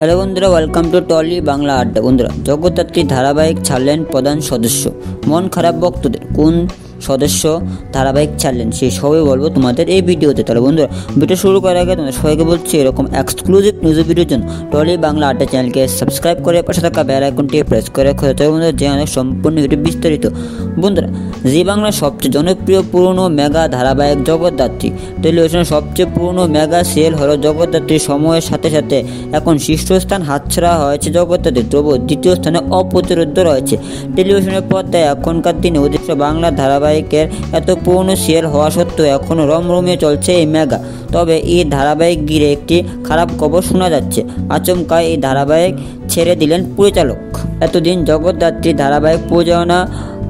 Hello বন্ধুরা, welcome to trolley Bangla আড্ডা। বন্ধুরা, জগদ্ধাত্রী ধারাবাহিক ছাড়লেন প্রধান সদস্য। মন খারাপ ভক্তদের কোন সদস্য ধারাবাহিক ছাড়লেন সেই সবই বলবো তোমাদের এই ভিডিওতে। তাহলে বন্ধুরা, ভিডিও শুরু করার আগে তোমাদের সবাইকে বলছি এরকম এক্সক্লুসিভ নিউজ ভিডিওর জন্য টলি বাংলা আড্ডা চ্যানেলকে সাবস্ক্রাইব করে পাশে থাকা বেল আইকনটি প্রেস করে রাখো। তবে বন্ধুরা, যে অনেক সম্পূর্ণ ভিডিও বিস্তারিত। বন্ধুরা, জি বাংলার সবচেয়ে জনপ্রিয় পুরনো মেগা ধারাবাহিক জগদ্ধাত্রী টেলিভিশনের সবচেয়ে পুরনো মেগা সিরিয়াল হলো জগদ্ধাত্রী। সময়ের সাথে সাথে এখন শীর্ষস্থান হাতছাড়া হয়েছে জগদ্ধাত্রী, তবু দ্বিতীয় স্থানে অপ্রতিরোধ্য রয়েছে টেলিভিশনের পর্দায়। এখনকার দিনে অধিকাংশ বাংলা ধারাবাহিকের এত পুরনো সিরিয়াল হওয়া সত্ত্বেও এখনও রমরমিয়ে চলছে এই মেগা। তবে এই ধারাবাহিক ঘিরে একটি খারাপ খবর শোনা যাচ্ছে। আচমকা এই ধারাবাহিক ছেড়ে দিলেন পরিচালক। এতদিন জগদ্ধাত্রী ধারাবাহিক পরিচালনা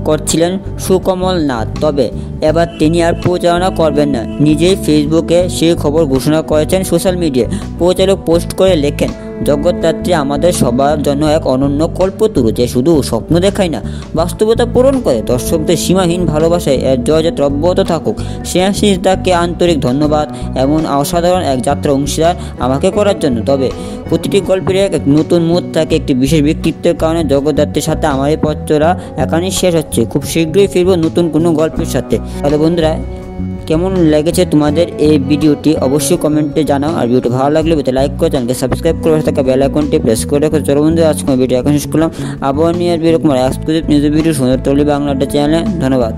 করছিলেন সুকমল নাথ, তবে এবার তিনি আর পরিচালনা করবেন না। নিজেই ফেসবুকে সেই খবর ঘোষণা করেছেন সোশ্যাল মিডিয়ায়। পরিচালক পোস্ট করে লেখেন, জগদ্ধাত্রী আমাদের সবার জন্য এক অনন্য কল্পতরু, যে শুধু স্বপ্ন দেখায় না, বাস্তবতা পূরণ করে। দর্শকদের সীমাহীন ভালোবাসায় এর জয়যাত্রা অব্যাহত থাকুক। শ্রেয়াশিস দাকে আন্তরিক ধন্যবাদ এমন অসাধারণ এক যাত্রা অংশীদার আমাকে করার জন্য। তবে প্রতিটি গল্পের এক নতুন মোড় থাকে একটি বিশেষ ব্যক্তিত্বের কারণে। জগদ্ধাত্রীর সাথে আমার এই পথ চলা এখানেই শেষ হচ্ছে। খুব শীঘ্রই ফিরবো নতুন কোনো গল্পের সাথে। তাহলে বন্ধুরা, কেমন লেগেছে তোমাদের এই ভিডিওটি অবশ্যই কমেন্টে জানাও। আর ভিডিওটি ভালো লাগলে লাইক করে চ্যানেলকে সাবস্ক্রাইব করে থাকা বেল আইকনটি প্রেস করে রাখো। চলো বন্ধুরা, আজকে ভিডিও এখন শেষ করলাম। আবার নিয়ে আসবে এরকম এক্সক্লুসিভ নিউজ ভিডিও সুন্দর টলি বাংলা চ্যানেলে। ধন্যবাদ।